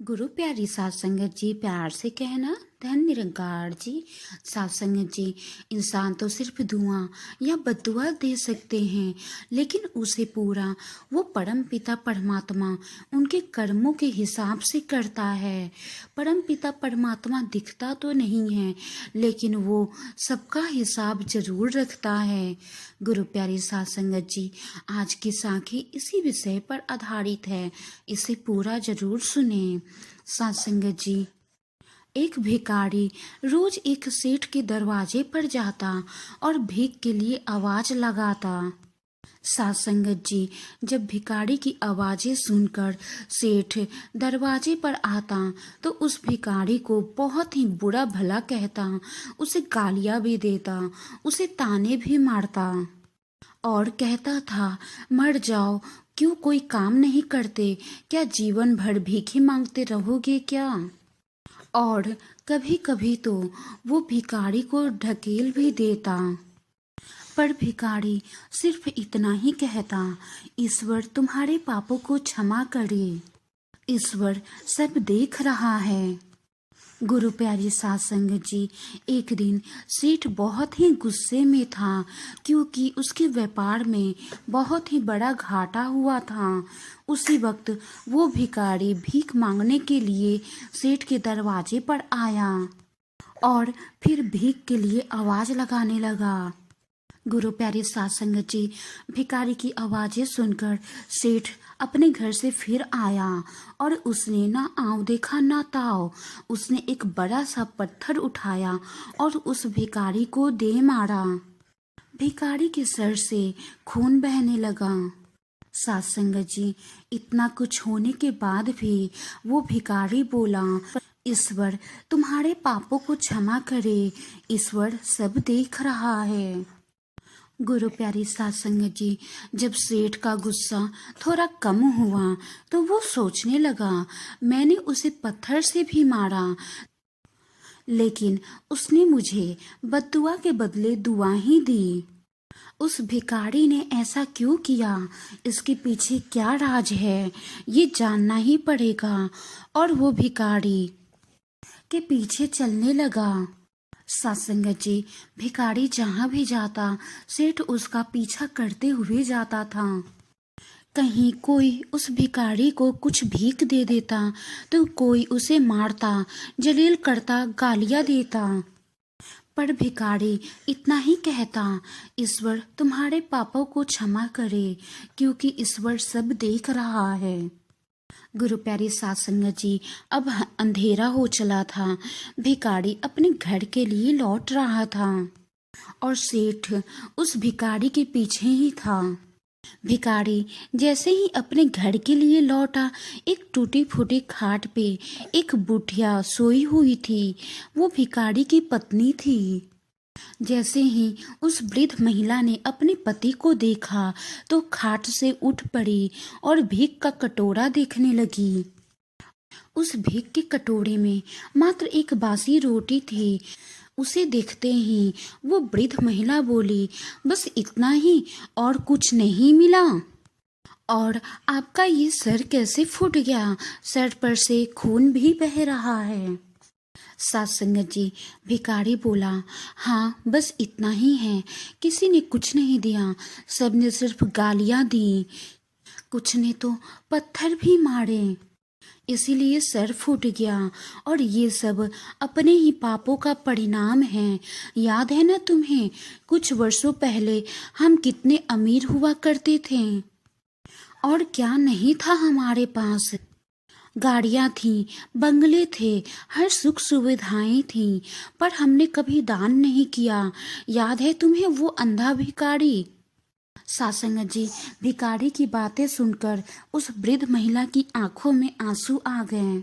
गुरु प्यारी साध संगत जी, प्यार से कहना धन निरंकार जी। साध संगत जी, इंसान तो सिर्फ दुआ या बद्दुआ दे सकते हैं, लेकिन उसे पूरा वो परम पिता परमात्मा उनके कर्मों के हिसाब से करता है। परम पिता परमात्मा दिखता तो नहीं है, लेकिन वो सबका हिसाब जरूर रखता है। गुरु प्यारी साध संगत जी, आज की साखी इसी विषय पर आधारित है, इसे पूरा जरूर सुने। साध संगत जी, एक भिखारी रोज एक सेठ के दरवाजे पर जाता और भीख के लिए आवाज लगाता। साध संगत जी, जब भिखारी की आवाजें सुनकर सेठ दरवाजे पर आता तो उस भिखारी को बहुत ही बुरा भला कहता, उसे गालियां भी देता, उसे ताने भी मारता और कहता था, मर जाओ, क्यों कोई काम नहीं करते? क्या जीवन भर भीख ही मांगते रहोगे क्या? और कभी कभी तो वो भिखारी को ढकेल भी देता। पर भिखारी सिर्फ इतना ही कहता, ईश्वर तुम्हारे पापों को क्षमा करे, ईश्वर सब देख रहा है। गुरु प्यारी साध संगत जी, एक दिन सेठ बहुत ही गुस्से में था, क्योंकि उसके व्यापार में बहुत ही बड़ा घाटा हुआ था। उसी वक्त वो भिखारी भीख मांगने के लिए सेठ के दरवाजे पर आया और फिर भीख के लिए आवाज लगाने लगा। गुरु प्यारी साध संगत जी, भिखारी की आवाजें सुनकर सेठ अपने घर से फिर आया और उसने ना आव देखा ना ताव, उसने एक बड़ा सा पत्थर उठाया और उस भिखारी को दे मारा। भिखारी के सर से खून बहने लगा। साध संगत जी, इतना कुछ होने के बाद भी वो भिखारी बोला, ईश्वर तुम्हारे पापों को क्षमा करे, ईश्वर सब देख रहा है। गुरु प्यारी साध संगत जी, जब सेठ का गुस्सा थोड़ा कम हुआ तो वो सोचने लगा, मैंने उसे पत्थर से भी मारा, लेकिन उसने मुझे बद्दुआ के बदले दुआ ही दी। उस भिखारी ने ऐसा क्यों किया? इसके पीछे क्या राज है, ये जानना ही पड़ेगा। और वो भिखारी के पीछे चलने लगा। साध संगत जी, भिखारी जहाँ भी जाता सेठ उसका पीछा करते हुए जाता था। कहीं कोई उस भिखारी को कुछ भीख दे देता तो कोई उसे मारता, जलील करता, गालियां देता। पर भिखारी इतना ही कहता, ईश्वर तुम्हारे पापों को क्षमा करे, क्योंकि ईश्वर सब देख रहा है। गुरु प्यारी साध संगत जी, अब अंधेरा हो चला था। भिखारी अपने घर के लिए लौट रहा था और सेठ उस भिखारी के पीछे ही था। भिखारी जैसे ही अपने घर के लिए लौटा, एक टूटी फूटी खाट पे एक बुढ़िया सोई हुई थी। वो भिखारी की पत्नी थी। जैसे ही उस वृद्ध महिला ने अपने पति को देखा तो खाट से उठ पड़ी और भीख का कटोरा देखने लगी। उस भीख के कटोरे में मात्र एक बासी रोटी थी। उसे देखते ही वो वृद्ध महिला बोली, बस इतना ही और कुछ नहीं मिला? और आपका ये सर कैसे फूट गया? सर पर से खून भी बह रहा है। साध संगत जी, भिखारी बोला, हाँ बस इतना ही है, किसी ने कुछ नहीं दिया, सबने सिर्फ गालियां दी, कुछ ने तो पत्थर भी मारे, इसीलिए सर फूट गया। और ये सब अपने ही पापों का परिणाम है। याद है ना तुम्हें, कुछ वर्षों पहले हम कितने अमीर हुआ करते थे और क्या नहीं था हमारे पास। गाड़ियां थीं, बंगले थे, हर सुख सुविधाएं थीं, पर हमने कभी दान नहीं किया। याद है तुम्हें वो अंधा भिखारी? साध संगत जी, भिखारी की बातें सुनकर उस वृद्ध महिला की आंखों में आंसू आ गए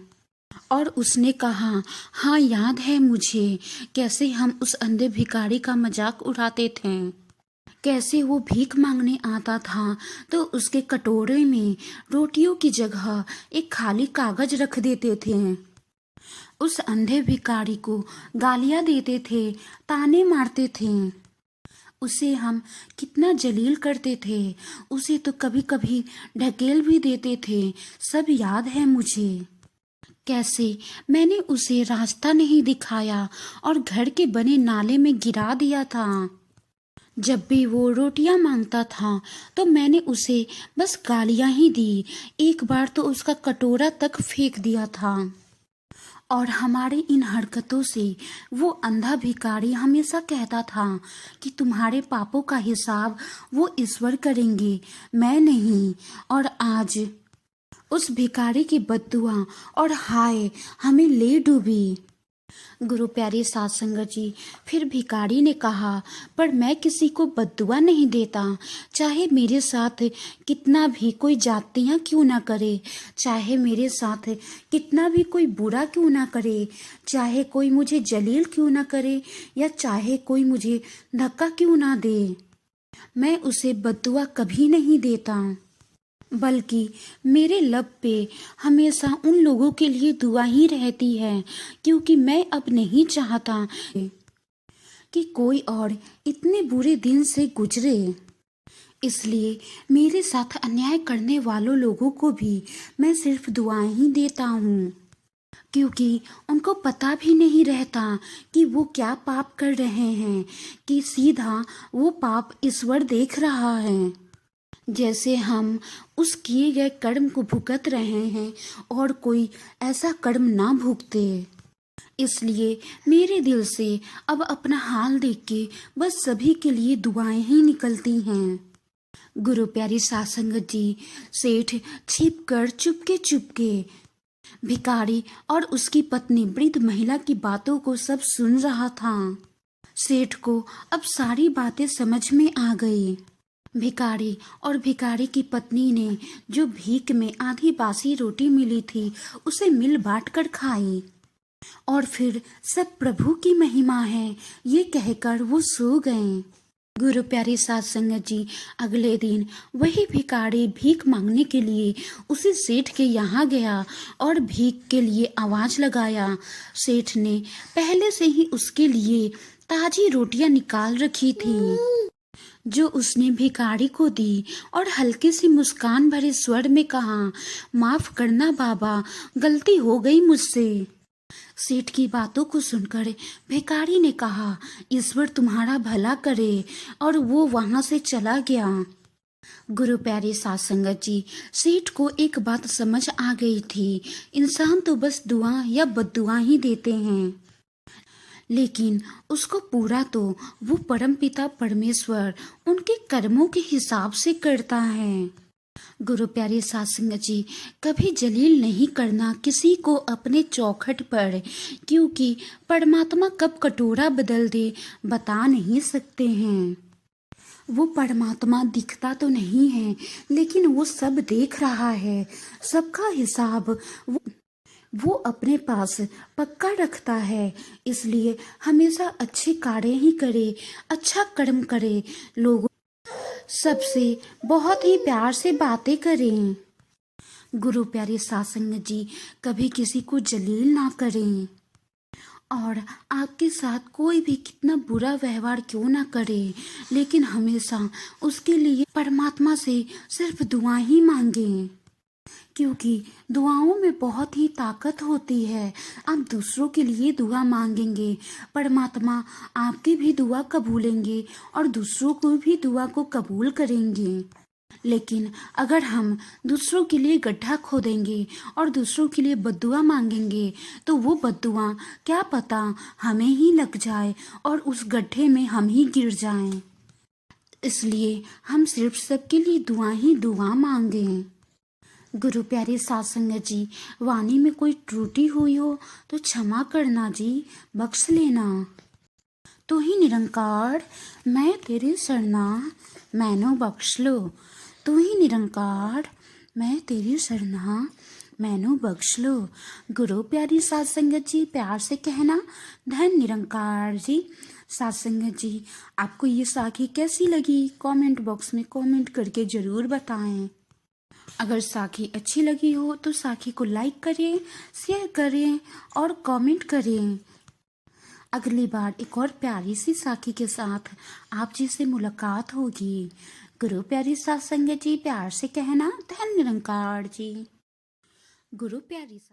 और उसने कहा, हाँ याद है मुझे, कैसे हम उस अंधे भिखारी का मजाक उड़ाते थे, कैसे वो भीख मांगने आता था तो उसके कटोरे में रोटियों की जगह एक खाली कागज रख देते थे। उस अंधे भिखारी को गालियां देते थे, ताने मारते थे, उसे हम कितना जलील करते थे, उसे तो कभी कभी ढकेल भी देते थे। सब याद है मुझे। कैसे मैंने उसे रास्ता नहीं दिखाया और घर के बने नाले में गिरा दिया था। जब भी वो रोटियां मांगता था तो मैंने उसे बस गालियां ही दी। एक बार तो उसका कटोरा तक फेंक दिया था। और हमारी इन हरकतों से वो अंधा भिखारी हमेशा कहता था कि तुम्हारे पापों का हिसाब वो ईश्वर करेंगे, मैं नहीं। और आज उस भिखारी की बद्दुआ और हाय हमें ले डूबी। गुरु प्यारी सात संगत जी, फिर भिखारी ने कहा, पर मैं किसी को बद्दुआ नहीं देता, चाहे मेरे साथ कितना भी कोई जातियाँ क्यों ना करे, चाहे मेरे साथ कितना भी कोई बुरा क्यों ना करे, चाहे कोई मुझे जलील क्यों ना करे या चाहे कोई मुझे धक्का क्यों ना दे, मैं उसे बद्दुआ कभी नहीं देता। बल्कि मेरे लब पे हमेशा उन लोगों के लिए दुआ ही रहती है, क्योंकि मैं अब नहीं चाहता कि कोई और इतने बुरे दिन से गुजरे। इसलिए मेरे साथ अन्याय करने वालों लोगों को भी मैं सिर्फ दुआएं ही देता हूँ, क्योंकि उनको पता भी नहीं रहता कि वो क्या पाप कर रहे हैं, कि सीधा वो पाप ईश्वर देख रहा है। जैसे हम उस किए गए कर्म को भुगत रहे हैं और कोई ऐसा कर्म ना भुगते। इसलिए मेरे दिल से अब अपना हाल देख के बस सभी के लिए दुआएं ही निकलती हैं। गुरु प्यारी सात संगत जी, सेठ छिप कर चुपके चुपके भिखारी और उसकी पत्नी वृद्ध महिला की बातों को सब सुन रहा था। सेठ को अब सारी बातें समझ में आ गई। भिखारी और भिखारी की पत्नी ने जो भीख में आधी बासी रोटी मिली थी उसे मिल बांट कर खाई और फिर सब प्रभु की महिमा है ये कहकर वो सो गए। गुरु प्यारी सात संगत जी, अगले दिन वही भिखारी भीख मांगने के लिए उसी सेठ के यहाँ गया और भीख के लिए आवाज लगाया। सेठ ने पहले से ही उसके लिए ताजी रोटियां निकाल रखी थी जो उसने भिखारी को दी और हल्की सी मुस्कान भरे स्वर में कहा, माफ करना बाबा, गलती हो गई मुझसे। सेठ की बातों को सुनकर भिखारी ने कहा, ईश्वर तुम्हारा भला करे, और वो वहां से चला गया। गुरु प्यारे सात संगत जी, सेठ को एक बात समझ आ गई थी, इंसान तो बस दुआ या बद्दुआ ही देते हैं, लेकिन उसको पूरा तो वो परमपिता परमेश्वर उनके कर्मों के हिसाब से करता है। गुरु प्यारे सात संगत जी, कभी जलील नहीं करना किसी को अपने चौखट पर, क्योंकि परमात्मा कब कटोरा बदल दे बता नहीं सकते हैं। वो परमात्मा दिखता तो नहीं है, लेकिन वो सब देख रहा है, सबका हिसाब वो अपने पास पक्का रखता है। इसलिए हमेशा अच्छे कार्य ही करे, अच्छा कर्म करे, लोगों सबसे बहुत ही प्यार से बातें करें। गुरु प्यारे सात संगत जी, कभी किसी को जलील ना करें, और आपके साथ कोई भी कितना बुरा व्यवहार क्यों ना करे, लेकिन हमेशा उसके लिए परमात्मा से सिर्फ दुआ ही मांगें, क्योंकि दुआओं में बहुत ही ताकत होती है। आप दूसरों के लिए दुआ मांगेंगे, परमात्मा आपकी भी दुआ कबूलेंगे और दूसरों को भी दुआ को कबूल करेंगे। लेकिन अगर हम दूसरों के लिए गड्ढा खोदेंगे और दूसरों के लिए बद्दुआ मांगेंगे तो वो बद्दुआ क्या पता हमें ही लग जाए और उस गड्ढे में हम ही गिर जाएं। इसलिए हम सिर्फ सबके लिए दुआ ही दुआ मांगें। गुरु प्यारे सात संगत जी, वाणी में कोई त्रुटि हुई हो तो क्षमा करना जी, बख्श लेना। तू ही निरंकार मैं तेरी शरणा, मैनू बख्श लो। तू ही निरंकार मैं तेरी शरणा, मैनू बख्श लो। गुरु प्यारी सात संगत जी, प्यार से कहना धन निरंकार जी। सात संगत जी, आपको ये साखी कैसी लगी कमेंट बॉक्स में कमेंट करके ज़रूर बताएं। अगर साखी अच्छी लगी हो तो साखी को लाइक करें, शेयर करें और कमेंट करें। अगली बार एक और प्यारी सी साखी के साथ आप जी से मुलाकात होगी। गुरु प्यारी सात संगत जी, प्यार से कहना धन निरंकार जी। गुरु प्यारी सात